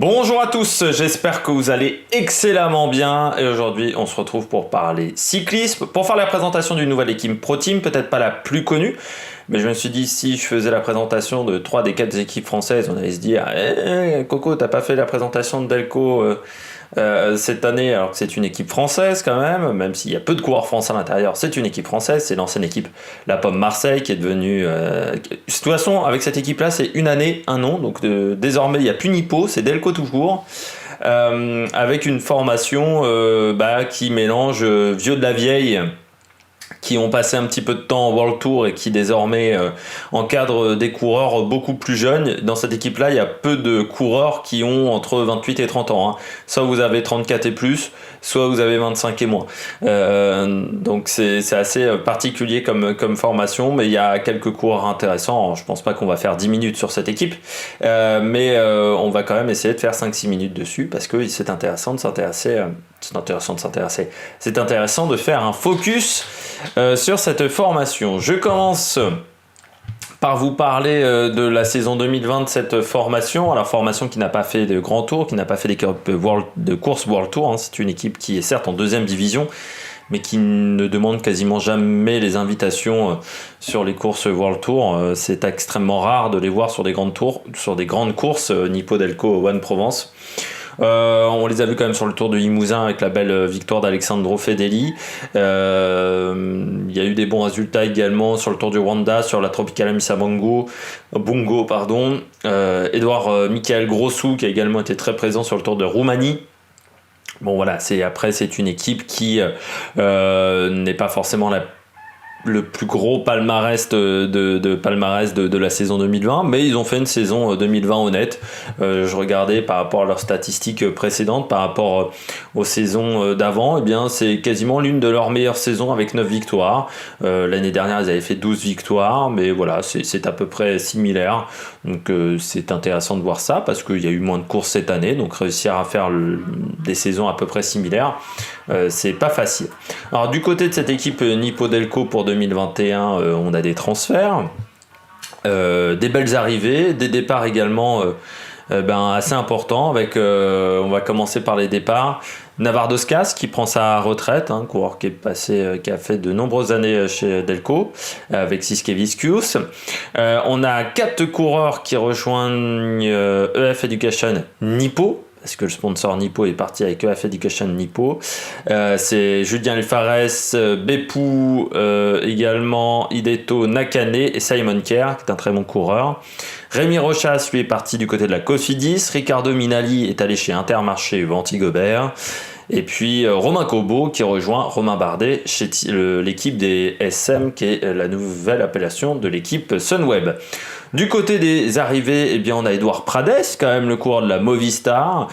Bonjour à tous, j'espère que vous allez excellemment bien et aujourd'hui on se retrouve pour parler cyclisme, pour faire la présentation d'une nouvelle équipe Pro Team, peut-être pas la plus connue, mais je me suis dit si je faisais la présentation de 3 des 4 équipes françaises, on allait se dire Coco, t'as pas fait la présentation de Delco cette année alors que c'est une équipe française quand même s'il y a peu de coureurs français à l'intérieur, c'est une équipe française, c'est l'ancienne équipe La Pomme Marseille qui est devenue... De toute façon avec cette équipe là c'est une année, un nom, donc désormais il n'y a plus Nippo, c'est Delco toujours, avec une formation qui mélange vieux de la vieille qui ont passé un petit peu de temps en World Tour et qui désormais encadrent des coureurs beaucoup plus jeunes. Dans cette équipe-là, il y a peu de coureurs qui ont entre 28 et 30 ans. Soit vous avez 34 et plus, soit vous avez 25 et moins. Donc c'est assez particulier comme formation, mais il y a quelques coureurs intéressants. Je pense pas qu'on va faire 10 minutes sur cette équipe, mais on va quand même essayer de faire 5-6 minutes dessus parce que c'est intéressant de s'intéresser. C'est intéressant de faire un focus sur cette formation. Je commence par vous parler de la saison 2020 de cette formation. Alors formation qui n'a pas fait de grand tour, qui n'a pas fait de course World Tour. C'est une équipe qui est certes en deuxième division, mais qui ne demande quasiment jamais les invitations sur les courses World Tour. C'est extrêmement rare de les voir sur des grandes courses, Nippo, Delco, One Provence. On les a vus quand même sur le Tour de Limousin avec la belle victoire d'Alessandro Fedeli. Il y a eu des bons résultats également sur le Tour du Rwanda, sur la Tropicale Amissa Bongo. Edouard Michael Grossou qui a également été très présent sur le Tour de Roumanie. Bon voilà, c'est une équipe qui n'est pas forcément le plus gros palmarès de la saison 2020, mais ils ont fait une saison 2020 honnête. Je regardais par rapport à leurs statistiques précédentes, par rapport aux saisons d'avant, c'est quasiment l'une de leurs meilleures saisons avec 9 victoires. L'année dernière, ils avaient fait 12 victoires, mais voilà, c'est à peu près similaire. Donc c'est intéressant de voir ça, parce qu'il y a eu moins de courses cette année, donc réussir à faire des saisons à peu près similaires, c'est pas facile. Alors du côté de cette équipe Nippo Delco pour 2021, on a des transferts, des belles arrivées, des départs également assez importants. On va commencer par les départs. Navarroscas qui prend sa retraite, coureur qui a fait de nombreuses années chez Delco avec Siskeviscius. On a 4 coureurs qui rejoignent EF Education Nippo, parce que le sponsor Nippo est parti avec EF Education Nippo. C'est Julien Alfares, Beppu, également Hideto Nakane et Simon Kerr, qui est un très bon coureur. Rémi Rochas, lui, est parti du côté de la Cofidis. Ricardo Minali est allé chez Intermarché Vantigobert. Et puis Romain Cobo qui rejoint Romain Bardet chez l'équipe des SM, qui est la nouvelle appellation de l'équipe Sunweb. Du côté des arrivées, on a Edouard Prades, quand même le coureur de la Movistar,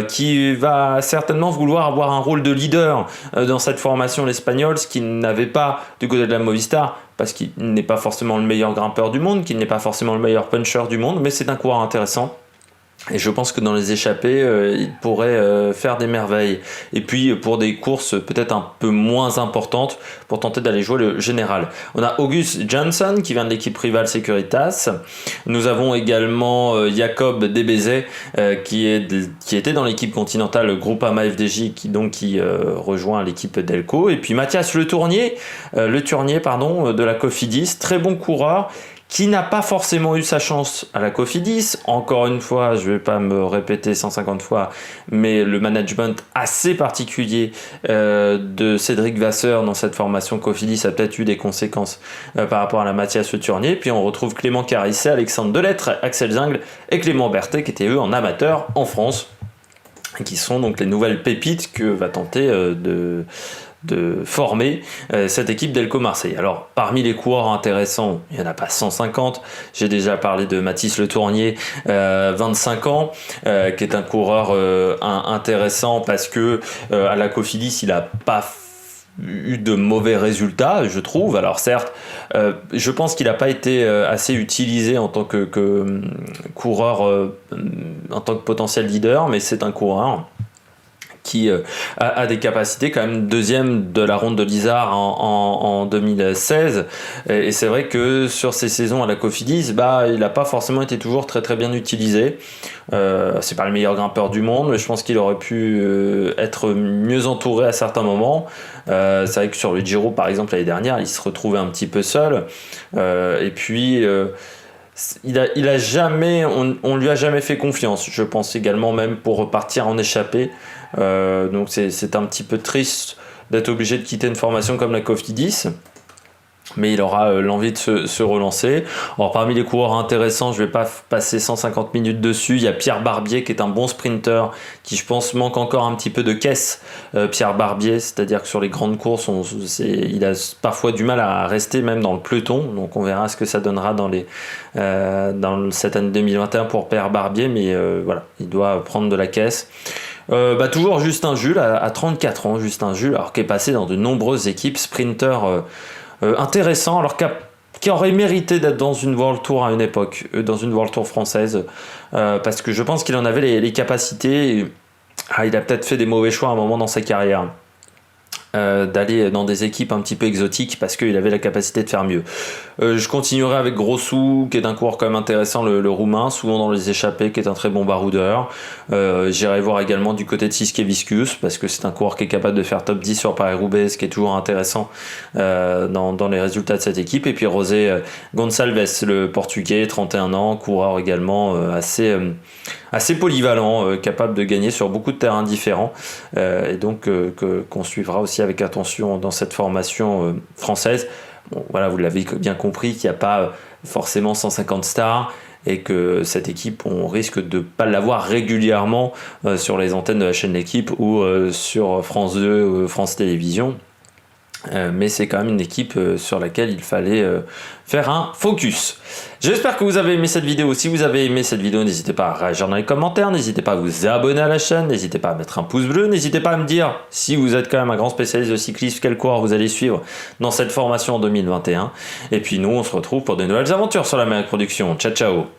qui va certainement vouloir avoir un rôle de leader dans cette formation l'espagnol, ce qu'il n'avait pas du côté de la Movistar, parce qu'il n'est pas forcément le meilleur grimpeur du monde, qu'il n'est pas forcément le meilleur puncher du monde, mais c'est un coureur intéressant. Et je pense que dans les échappées, il pourrait faire des merveilles. Et puis pour des courses peut-être un peu moins importantes, pour tenter d'aller jouer le général. On a August Johnson qui vient de l'équipe rivale Securitas. Nous avons également Jacob Debezet qui était dans l'équipe continentale Groupama FDJ qui rejoint l'équipe Delco. Et puis Mathias Le Tournier de la Cofidis, très bon coureur, qui n'a pas forcément eu sa chance à la Cofidis. Encore une fois, je ne vais pas me répéter 150 fois, mais le management assez particulier de Cédric Vasseur dans cette formation Cofidis a peut-être eu des conséquences par rapport à la Mathias Le Tournier. Puis on retrouve Clément Carisset, Alexandre Delettre, Axel Zingle et Clément Berthet, qui étaient eux en amateur en France, qui sont donc les nouvelles pépites que va tenter de former cette équipe Delco Marseille. Alors parmi les coureurs intéressants, il n'y en a pas 150. J'ai déjà parlé de Mathis Le Tournier, 25 ans, qui est un coureur intéressant parce que à la Cofidis il n'a pas eu de mauvais résultats, je trouve. Alors certes, je pense qu'il n'a pas été assez utilisé en tant que coureur, en tant que potentiel leader, mais c'est un coureur qui a des capacités, quand même deuxième de la ronde de l'Isard en 2016, et c'est vrai que sur ces saisons à la Cofidis, il n'a pas forcément été toujours très très bien utilisé. C'est pas le meilleur grimpeur du monde, mais je pense qu'il aurait pu être mieux entouré à certains moments. C'est vrai que sur le Giro par exemple l'année dernière, il se retrouvait un petit peu seul, et puis il a jamais, on lui a jamais fait confiance, je pense, également, même pour repartir en échappée. Donc c'est un petit peu triste d'être obligé de quitter une formation comme la Cofidis, mais il aura l'envie de se relancer. Alors parmi les coureurs intéressants, je vais pas passer 150 minutes dessus, il y a Pierre Barbier qui est un bon sprinter, qui je pense manque encore un petit peu de caisse. Pierre Barbier, c'est-à-dire que sur les grandes courses, il a parfois du mal à rester même dans le peloton, donc on verra ce que ça donnera dans cette année 2021 pour Pierre Barbier, mais voilà, il doit prendre de la caisse. Toujours Justin Jules, à 34 ans, Justin Jules, alors qui est passé dans de nombreuses équipes, sprinter intéressant, alors qui aurait mérité d'être dans une World Tour à une époque, dans une World Tour française, parce que je pense qu'il en avait les capacités. Il a peut-être fait des mauvais choix à un moment dans sa carrière, d'aller dans des équipes un petit peu exotiques, parce qu'il avait la capacité de faire mieux. Je continuerai avec Grossou, qui est un coureur quand même intéressant, le roumain, souvent dans les échappées, qui est un très bon baroudeur. J'irai voir également du côté de Siske-Viscus, parce que c'est un coureur qui est capable de faire top 10 sur Paris-Roubaix, ce qui est toujours intéressant dans les résultats de cette équipe. Et puis José Gonçalves, le portugais, 31 ans, coureur également assez polyvalent, capable de gagner sur beaucoup de terrains différents, et donc qu'on suivra aussi avec attention dans cette formation française. Bon, voilà, vous l'avez bien compris qu'il n'y a pas forcément 150 stars, et que cette équipe, on risque de ne pas l'avoir régulièrement sur les antennes de la chaîne L'équipe ou sur France 2 ou France Télévisions. Mais c'est quand même une équipe sur laquelle il fallait faire un focus. J'espère que vous avez aimé cette vidéo. Si vous avez aimé cette vidéo, n'hésitez pas à réagir dans les commentaires, n'hésitez pas à vous abonner à la chaîne, n'hésitez pas à mettre un pouce bleu, n'hésitez pas à me dire si vous êtes quand même un grand spécialiste de cyclisme, quel coureur vous allez suivre dans cette formation en 2021. Et puis nous, on se retrouve pour de nouvelles aventures sur l'Amérique Production. Ciao ciao.